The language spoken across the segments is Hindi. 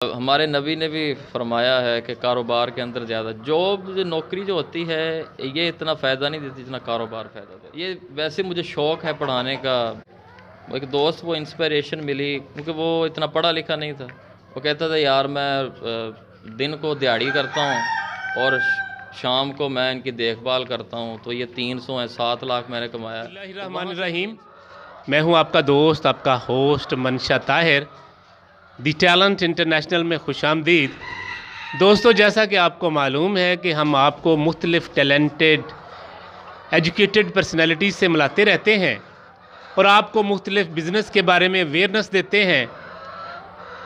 हमारे नबी ने भी फरमाया है कि कारोबार के अंदर ज़्यादा जॉब नौकरी जो होती है ये इतना फ़ायदा नहीं देती जितना कारोबार फ़ायदा देता है। ये वैसे मुझे शौक़ है पढ़ाने का। वो एक दोस्त वो इंस्पिरेशन मिली क्योंकि वो इतना पढ़ा लिखा नहीं था। वो कहता था यार मैं दिन को दिहाड़ी करता हूँ और शाम को मैं इनकी देखभाल करता हूँ, तो ये 300 है, 7 लाख मैंने कमाया। बिस्मिल्लाहिर्रहमानिर्रहीम। मैं हूँ आपका दोस्त, आपका होस्ट मनशा ताहिर। दी टैलेंट इंटरनेशनल में खुशामदीद। दोस्तों, जैसा कि आपको मालूम है कि हम आपको मुख्तलिफ़ टैलेंटेड एजुकेटेड पर्सनैलिटीज़ से मिलाते रहते हैं और आपको मुख्तलिफ़ बिज़नेस के बारे में अवेयरनेस देते हैं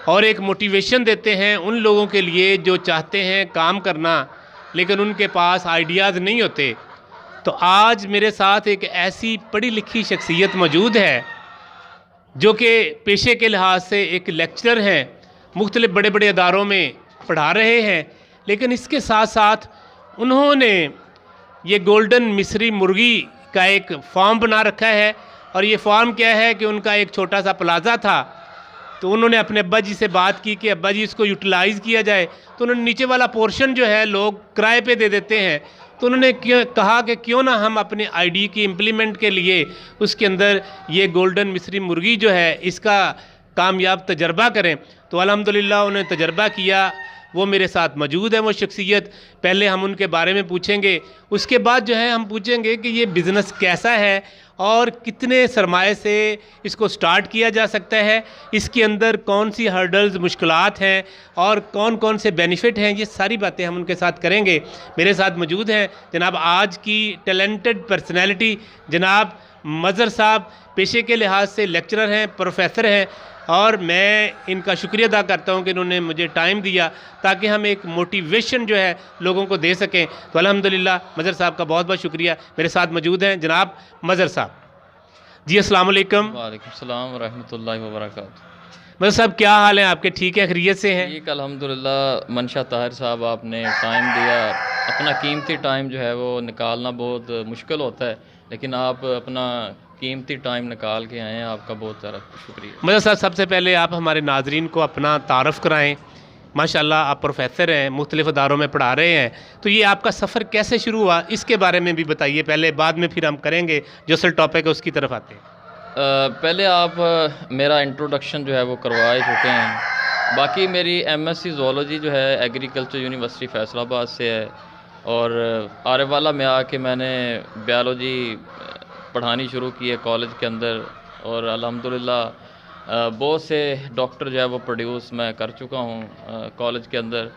और एक मोटिवेशन देते हैं उन लोगों के लिए जो चाहते हैं काम करना लेकिन उनके पास आइडियाज़ नहीं होते। तो आज मेरे साथ एक ऐसी पढ़ी लिखी शख्सियत मौजूद है जो कि पेशे के लिहाज से एक लेक्चरर हैं, मुख्तलिफ़ बड़े बड़े अदारों में पढ़ा रहे हैं, लेकिन इसके साथ साथ उन्होंने ये गोल्डन मिस्री मुर्गी का एक फार्म बना रखा है। और ये फार्म क्या है कि उनका एक छोटा सा प्लाज़ा था, तो उन्होंने अपने अब्बा जी से बात की कि अब्बा जी इसको यूटिलाइज़ किया जाए। तो उन्होंने नीचे वाला पोर्शन जो है लोग किराए पे दे देते हैं, तो उन्होंने कहा कि क्यों ना हम अपने आईडी की इम्प्लीमेंट के लिए उसके अंदर ये गोल्डन मिस्री मुर्गी जो है इसका कामयाब तजर्बा करें। तो अल्हम्दुलिल्लाह उन्होंने तजर्बा किया। वो मेरे साथ मौजूद है वो शख्सियत। पहले हम उनके बारे में पूछेंगे, उसके बाद जो है हम पूछेंगे कि ये बिज़नेस कैसा है और कितने सरमाए से इसको स्टार्ट किया जा सकता है, इसके अंदर कौन सी हर्डल्स मुश्किलात हैं और कौन कौन से बेनिफिट हैं। ये सारी बातें हम उनके साथ करेंगे। मेरे साथ मौजूद हैं जनाब आज की टैलेंटेड पर्सनैलिटी जनाब मज़हर साहब। पेशे के लिहाज से लेक्चरर हैं, प्रोफेसर हैं, और मैं इनका शुक्रिया अदा करता हूं कि इन्होंने मुझे टाइम दिया ताकि हम एक मोटिवेशन जो है लोगों को दे सकें। तो अल्हम्दुलिल्लाह मज़हर साहब का बहुत बहुत शुक्रिया। मेरे साथ मौजूद हैं जनाब मज़हर साहब। जी अस्सलाम वालेकुम। वालेकुम सलाम व रहमतुल्लाहि व बरकातहू। मज़हर साहब क्या हाल है आपके? ठीक है, खैरियत से हैं? ठीक अल्हम्दुलिल्लाह। मनशा ताहिर साहब आपने टाइम दिया, अपना कीमती टाइम जो है वो निकालना बहुत मुश्किल होता है, लेकिन आप अपना कीमती टाइम निकाल के आए हैं, आपका बहुत सारा शुक्रिया। मज़हर साहब, सबसे पहले आप हमारे नाजरीन को अपना तारफ़ कराएँ। माशाल्लाह आप प्रोफेसर हैं, मुख्तलिफ़ अदारों में पढ़ा रहे हैं, तो ये आपका सफ़र कैसे शुरू हुआ इसके बारे में भी बताइए पहले, बाद में फिर हम करेंगे जो असल टॉपिक है उसकी तरफ आते हैं। पहले आप मेरा इंट्रोडक्शन जो है वो करवा चुके हैं। बाकी मेरी एमएससी ज़ूलॉजी जो है एग्रीकल्चर यूनिवर्सिटी फैसलाबाद से है, और आरेवाला में आके मैंने बायोलॉजी पढ़ानी शुरू की है कॉलेज के अंदर, और अल्हम्दुलिल्लाह बहुत से डॉक्टर जो है वो प्रोड्यूस मैं कर चुका हूँ कॉलेज के अंदर।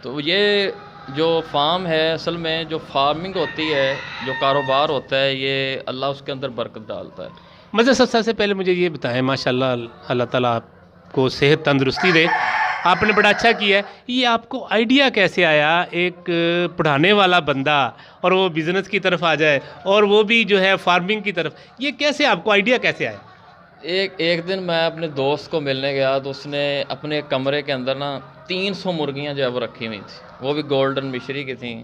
तो ये जो फार्म है, असल में जो फार्मिंग होती है, जो कारोबार होता है, ये अल्लाह उसके अंदर बरकत डालता है। मज़हर साहब, सबसे पहले मुझे ये बताएं, माशाल्लाह अल्लाह ताला आपको सेहत तंदुरुस्ती दे, आपने बड़ा अच्छा किया है। ये आपको आइडिया कैसे आया एक पढ़ाने वाला बंदा और वो बिज़नेस की तरफ आ जाए, और वो भी जो है फार्मिंग की तरफ, ये कैसे आपको आइडिया कैसे आया? एक दिन मैं अपने दोस्त को मिलने गया, तो उसने अपने कमरे के अंदर ना 300 मुर्गियाँ जो है वो रखी हुई थी, वो भी गोल्डन मिश्री की थी।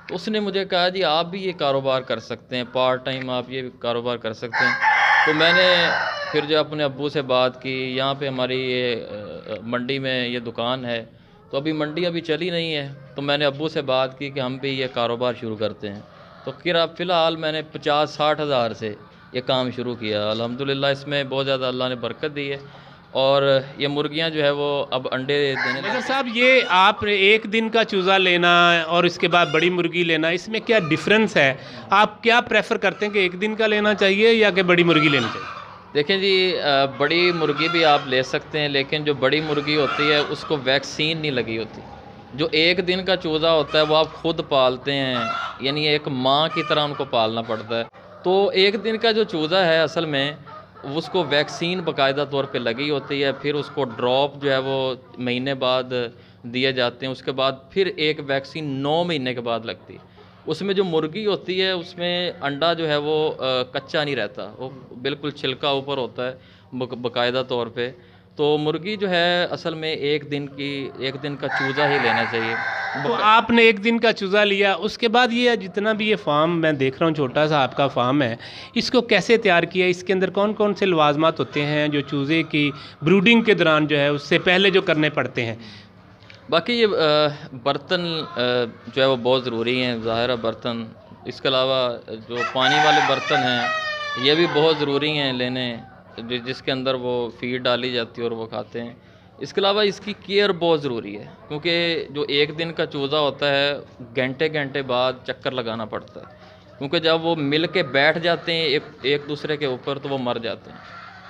तो उसने मुझे कहा जी आप भी ये कारोबार कर सकते हैं, पार्ट टाइम आप ये कारोबार कर सकते हैं। तो मैंने फिर जो अपने अब्बू से बात की, यहाँ पे हमारी ये मंडी में ये दुकान है, तो अभी मंडी अभी चली नहीं है, तो मैंने अब्बू से बात की कि हम भी ये कारोबार शुरू करते हैं। तो फिर अब फ़िलहाल मैंने 50-60 हज़ार से ये काम शुरू किया। अल्हम्दुलिल्लाह इसमें बहुत ज़्यादा अल्लाह ने बरकत दी है, और ये मुर्गियाँ जो है वो अब अंडे देने मज़हर साहब, ये आप एक दिन का चूज़ा लेना और इसके बाद बड़ी मुर्गी लेना, इसमें क्या डिफरेंस है? आप क्या प्रेफर करते हैं कि एक दिन का लेना चाहिए या कि बड़ी मुर्गी लेनी चाहिए? देखें जी, बड़ी मुर्गी भी आप ले सकते हैं, लेकिन जो बड़ी मुर्गी होती है उसको वैक्सीन नहीं लगी होती। जो एक दिन का चूज़ा होता है वो आप खुद पालते हैं, यानी एक माँ की तरह उनको पालना पड़ता है। तो एक दिन का जो चूज़ा है असल में उसको वैक्सीन बाकायदा तौर पे लगी होती है, फिर उसको ड्रॉप जो है वो महीने बाद दिए जाते हैं, उसके बाद फिर एक वैक्सीन 9 महीने के बाद लगती है। उसमें जो मुर्गी होती है उसमें अंडा जो है वो कच्चा नहीं रहता, वो बिल्कुल छिलका ऊपर होता है बाकायदा तौर पे। तो मुर्गी जो है असल में एक दिन का चूज़ा ही लेना चाहिए। तो आपने एक दिन का चूज़ा लिया, उसके बाद ये जितना भी ये फार्म मैं देख रहा हूँ, छोटा सा आपका फार्म है, इसको कैसे तैयार किया? इसके अंदर कौन कौन से लवाजमात होते हैं जो चूज़े की ब्रूडिंग के दौरान जो है उससे पहले जो करने पड़ते हैं? बाकी ये बर्तन जो है वो बहुत ज़रूरी हैं, ज़ाहिर है बर्तन। इसके अलावा जो पानी वाले बर्तन हैं ये भी बहुत ज़रूरी हैं लेने, जिसके अंदर वो फीड डाली जाती है और वो खाते हैं। इसके अलावा इसकी केयर बहुत ज़रूरी है, क्योंकि जो एक दिन का चूज़ा होता है घंटे घंटे बाद चक्कर लगाना पड़ता है, क्योंकि जब वो मिल के बैठ जाते हैं एक दूसरे के ऊपर तो वो मर जाते हैं,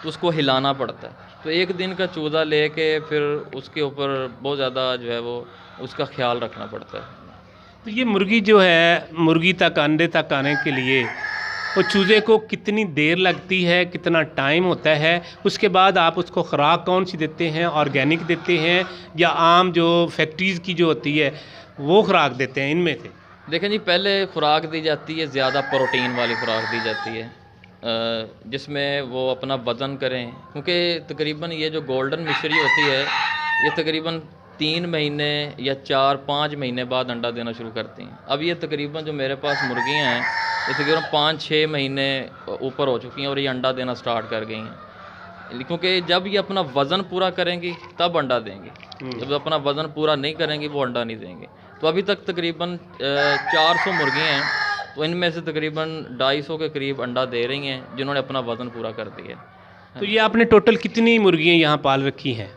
तो उसको हिलाना पड़ता है। तो एक दिन का चूज़ा लेके फिर उसके ऊपर बहुत ज़्यादा जो है वो उसका ख्याल रखना पड़ता है। तो ये मुर्गी जो है, मुर्गी तक अंडे तक आने के लिए वो चूज़े को कितनी देर लगती है, कितना टाइम होता है? उसके बाद आप उसको खुराक कौन सी देते हैं, ऑर्गेनिक देते हैं या आम जो फैक्ट्रीज़ की जो होती है वो खुराक देते हैं? इनमें से देखें जी, पहले खुराक दी जाती है, ज़्यादा प्रोटीन वाली खुराक दी जाती है, जिसमें वो अपना वज़न करें, क्योंकि तकरीबन ये जो गोल्डन मिश्री होती है ये तकरीबन 3 महीने या 4-5 महीने बाद अंडा देना शुरू करती हैं। अब ये तकरीबन जो मेरे पास मुर्गियाँ हैं ये तकरीबन 5-6 महीने ऊपर हो चुकी हैं और ये अंडा देना स्टार्ट कर गई हैं, क्योंकि जब ये अपना वज़न पूरा करेंगी तब अंडा देंगी। जब अपना वज़न पूरा नहीं करेंगी वो अंडा नहीं देंगे। तो अभी तक तकरीबन 400 मुर्गियाँ हैं, तो इनमें से तकरीबन 250 के करीब अंडा दे रही हैं जिन्होंने अपना वज़न पूरा कर दिया है। तो ये आपने टोटल कितनी मुर्गियाँ यहाँ पाल रखी हैं?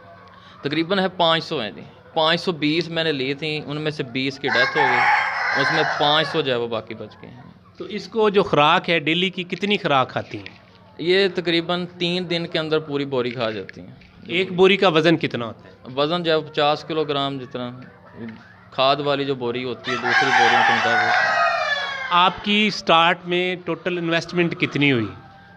तकरीबन है 500 हैं जी। 520 मैंने ली थी, उनमें से 20 की डेथ हो गई, उसमें 500 जो है वो बाकी बच गए हैं। तो इसको जो खुराक है डेली की कितनी खुराक खाती हैं? ये तकरीबन 3 दिन के अंदर पूरी बोरी खा जाती हैं। एक बोरी का वज़न कितना होता है? वज़न जो है 50 किलोग्राम जितना, खाद वाली जो बोरी होती है दूसरी बोरियों के मुताबिक। आपकी स्टार्ट में टोटल इन्वेस्टमेंट कितनी हुई?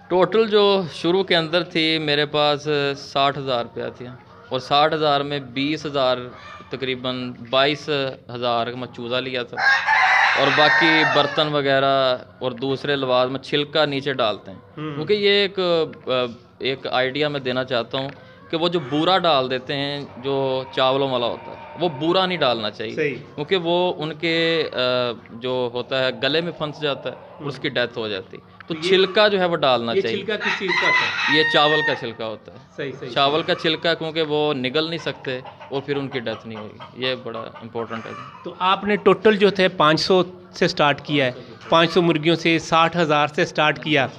टोटल जो शुरू के अंदर थी मेरे पास 60,000 रुपया थी, और 60,000 में 20,000 तकरीबन 22,000 का चूज़ा लिया था, और बाकी बर्तन वगैरह और दूसरे लवाज में छिलका नीचे डालते हैं। क्योंकि ये एक आइडिया मैं देना चाहता हूँ कि वो जो बूरा डाल देते हैं जो चावलों वाला होता है वो बूरा नहीं डालना चाहिए, क्योंकि वो उनके जो होता है गले में फंस जाता है और उसकी डेथ हो जाती है। तो छिलका जो है वो डालना चाहिए। छिलका किस चीज़ का होता है? ये चावल का छिलका होता है। सही चावल का छिलका, क्योंकि वो निगल नहीं सकते और फिर उनकी डेथ नहीं होगी। ये बड़ा इंपॉर्टेंट है। तो आपने टोटल जो थे 500 से स्टार्ट किया है, 500 मुर्गियों से 60,000 से स्टार्ट किया,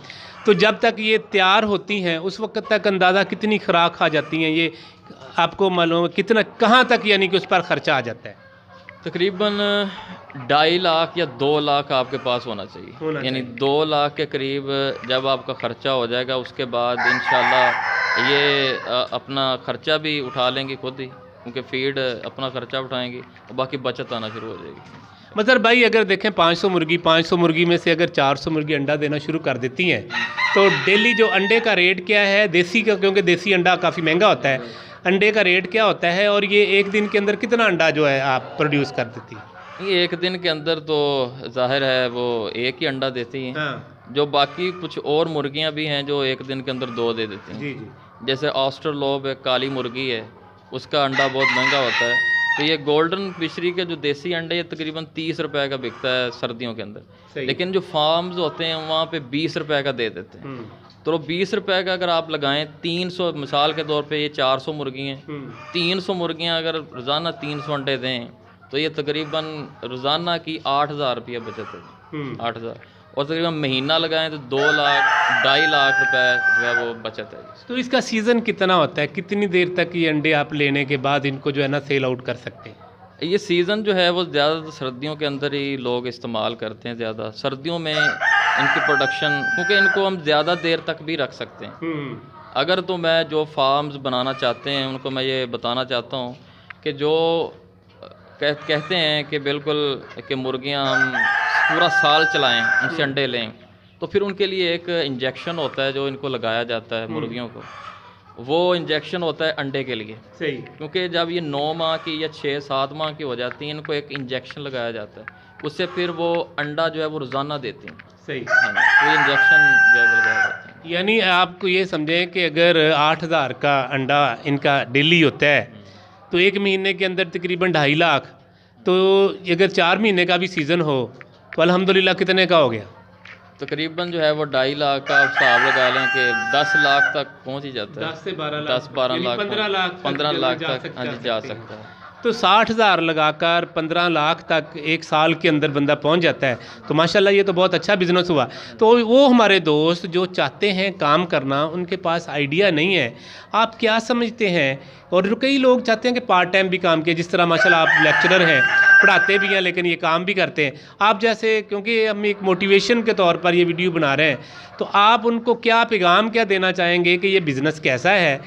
तो जब तक ये तैयार होती हैं उस वक्त तक अंदाज़ा कितनी खुराक खा जाती हैं ये आपको मालूम है? कितना, कहाँ तक यानी कि उस पर ख़र्चा आ जाता है? तकरीबन 2.5 लाख या 2 लाख आपके पास होना चाहिए, यानी 2 लाख के करीब जब आपका ख़र्चा हो जाएगा उसके बाद इंशाल्लाह ये अपना ख़र्चा भी उठा लेंगे खुद ही, क्योंकि फीड अपना ख़र्चा उठाएंगे और बाकी बचत आना शुरू हो जाएगी। मतलब भाई अगर देखें 500 मुर्गी में से अगर 400 मुर्गी अंडा देना शुरू कर देती हैं तो डेली जो अंडे का रेट क्या है देसी का, क्योंकि देसी अंडा काफ़ी महंगा होता है, अंडे का रेट क्या होता है और ये एक दिन के अंदर कितना अंडा जो है आप प्रोड्यूस कर देती हैं? ये एक दिन के अंदर तो जाहिर है वो एक ही अंडा देती हैं। हाँ। जो बाकी कुछ और मुर्गियां भी हैं जो एक दिन के अंदर 2 दे देती हैं। जी जी। जैसे ऑस्ट्रेलोब एक काली मुर्गी है, उसका अंडा बहुत महंगा होता है। तो ये गोल्डन फिशरी के जो देसी अंडे ये तकरीबन 30 रुपए का बिकता है सर्दियों के अंदर, लेकिन जो फार्म्स होते हैं वहाँ पे 20 रुपए का दे देते हैं। तो 20 रुपए का अगर आप लगाएं 300, मिसाल के तौर पे ये 400 मुर्गी हैं, 300 मुर्गियाँ अगर रोज़ाना 300 अंडे दें तो ये तकरीबन रोज़ाना की 8,000 रुपये बचत है। 8,000, और तकरीबन महीना लगाएं तो 2 लाख 2.5 लाख रुपए जो है वो बचत है। तो इसका सीज़न कितना होता है? कितनी देर तक ये अंडे आप लेने के बाद इनको जो है ना सेल आउट कर सकते हैं? ये सीज़न जो है वो ज़्यादातर सर्दियों के अंदर ही लोग इस्तेमाल करते हैं। ज़्यादा सर्दियों में इनकी प्रोडक्शन, क्योंकि इनको हम ज़्यादा देर तक भी रख सकते हैं। अगर तो मैं जो फार्म्स बनाना चाहते हैं उनको मैं ये बताना चाहता हूँ कि जो कहते हैं कि बिल्कुल कि मुर्गियाँ हम पूरा साल चलाएं, उनसे अंडे लें, तो फिर उनके लिए एक इंजेक्शन होता है जो इनको लगाया जाता है मुर्गियों को। वो इंजेक्शन होता है अंडे के लिए। सही। क्योंकि जब ये 9 माह की या 6-7 माह की हो जाती हैं इनको एक इंजेक्शन लगाया जाता है, उससे फिर वो अंडा जो है वो रोज़ाना देती हैं। सही। हाँ, तो इंजेक्शन जो है लगाया जाता है। यानी आपको ये समझें कि अगर 8,000 का अंडा इनका डेली होता है तो एक महीने के अंदर तकरीबन 2.5 लाख, तो अगर 4 महीने का भी सीज़न हो तो अल्हम्दुलिल्लाह कितने का हो गया? तकरीबन जो है वो 2.5 लाख का हिसाब लगा लें कि 10 लाख तक पहुंच ही जाता है। 10 से 12 लाख, 10-12 लाख, 15 लाख तक हाँ जी जा सकता है। तो 60,000 लगाकर 15 लाख तक एक साल के अंदर बंदा पहुंच जाता है, तो माशाल्लाह ये तो बहुत अच्छा बिज़नेस हुआ। तो वो हमारे दोस्त जो चाहते हैं काम करना, उनके पास आइडिया नहीं है, आप क्या समझते हैं? और जो कई लोग चाहते हैं कि पार्ट टाइम भी काम किए, जिस तरह माशाल्लाह आप लेक्चरर हैं, पढ़ाते भी हैं लेकिन ये काम भी करते हैं, आप जैसे, क्योंकि हम एक मोटिवेशन के तौर पर ये वीडियो बना रहे हैं, तो आप उनको क्या पैगाम क्या देना चाहेंगे कि ये बिज़नेस कैसा है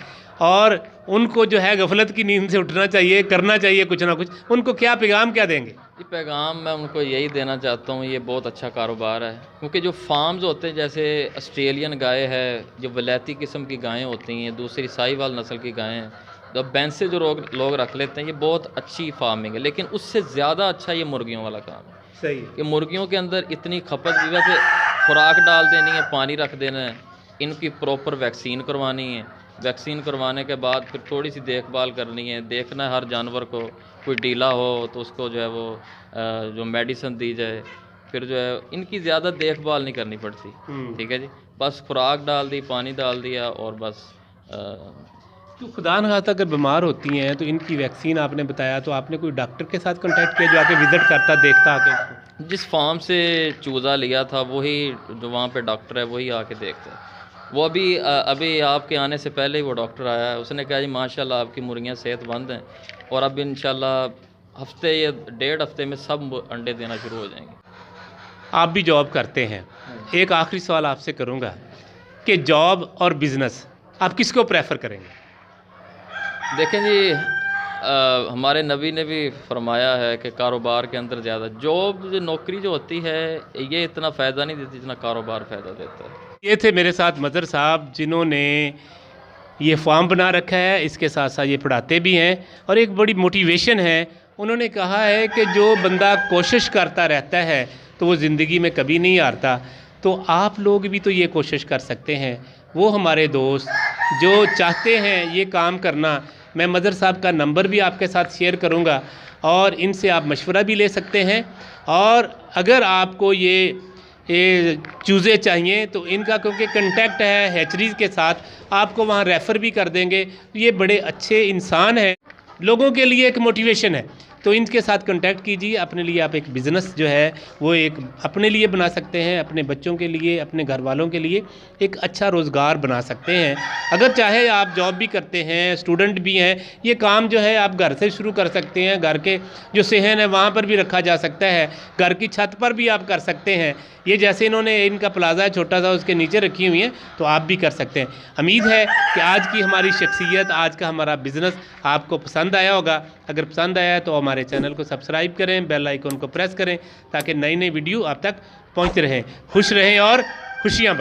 और उनको जो है गफलत की नींद से उठना चाहिए, करना चाहिए कुछ ना कुछ, उनको क्या पैगाम क्या देंगे? ये पैगाम मैं उनको यही देना चाहता हूँ, ये बहुत अच्छा कारोबार है, क्योंकि जो फार्म्स होते हैं, जैसे ऑस्ट्रेलियन गाय है, जो वलैती किस्म की गायें होती हैं, दूसरी साहिवाल नस्ल की गायें हैं, तो भैंसे जो लोग रख लेते हैं, ये बहुत अच्छी फार्मिंग है। लेकिन उससे ज़्यादा अच्छा ये मुर्गियों वाला काम है। सही है कि मुर्गियों के अंदर इतनी खपत भी, वैसे खुराक डाल देनी है, पानी रख देना है, इनकी प्रॉपर वैक्सीन करवानी है, वैक्सीन करवाने के बाद फिर थोड़ी सी देखभाल करनी है, देखना है हर जानवर को, कोई ढीला हो तो उसको जो है वो जो मेडिसिन दी जाए, फिर जो है इनकी ज़्यादा देखभाल नहीं करनी पड़ती। ठीक है जी, बस खुराक डाल दी, पानी डाल दिया और बस। तो खुदा न खास्ता अगर बीमार होती हैं तो इनकी वैक्सीन आपने बताया, तो आपने कोई डॉक्टर के साथ कांटेक्ट किया जो आके विज़िट करता, देखता आके? जिस फार्म से चूज़ा लिया था वही जो वहाँ पे डॉक्टर है वही आके देखता है। वो अभी आपके आने से पहले ही वो डॉक्टर आया है, उसने कहा जी माशाल्लाह आपकी मुर्गियाँ सेहतमंद हैं और अब इंशाल्लाह हफ्ते या 1.5 हफ्ते में सब अंडे देना शुरू हो जाएंगे। आप भी जॉब करते हैं, एक आखिरी सवाल आपसे करूँगा कि जॉब और बिज़नेस आप किसको प्रेफर करेंगे? देखें जी, हमारे नबी ने भी फरमाया है कि कारोबार के अंदर ज़्यादा, जॉब जो नौकरी जो होती है ये इतना फ़ायदा नहीं देती जितना कारोबार फ़ायदा देता है। ये थे मेरे साथ मदर साहब, जिन्होंने ये फार्म बना रखा है, इसके साथ साथ ये पढ़ाते भी हैं और एक बड़ी मोटिवेशन है। उन्होंने कहा है कि जो बंदा कोशिश करता रहता है तो वो ज़िंदगी में कभी नहीं हारता। तो आप लोग भी तो ये कोशिश कर सकते हैं। वो हमारे दोस्त जो चाहते हैं ये काम करना, मैं मदर साहब का नंबर भी आपके साथ शेयर करूँगा और इनसे आप मशवरा भी ले सकते हैं। और अगर आपको ये चूज़े चाहिए तो इनका क्योंकि कंटेक्ट है हैचरीज़ के साथ, आपको वहाँ रेफ़र भी कर देंगे। ये बड़े अच्छे इंसान हैं, लोगों के लिए एक मोटिवेशन है। तो इनके साथ कांटेक्ट कीजिए, अपने लिए आप एक बिज़नेस जो है वो एक अपने लिए बना सकते हैं, अपने बच्चों के लिए, अपने घर वालों के लिए एक अच्छा रोज़गार बना सकते हैं। अगर चाहे आप जॉब भी करते हैं, स्टूडेंट भी हैं, ये काम जो है आप घर से शुरू कर सकते हैं। घर के जो सहन है वहाँ पर भी रखा जा सकता है, घर की छत पर भी आप कर सकते हैं। ये जैसे इन्होंने इनका प्लाजा है छोटा सा, उसके नीचे रखी हुई हैं, तो आप भी कर सकते हैं। उम्मीद है कि आज की हमारी शख्सियत, आज का हमारा बिज़नेस आपको पसंद आया होगा। अगर पसंद आया है तो हमारे चैनल को सब्सक्राइब करें, बेल आइकन को प्रेस करें ताकि नई नई वीडियो आप तक पहुंचते रहें। खुश रहें और खुशियाँ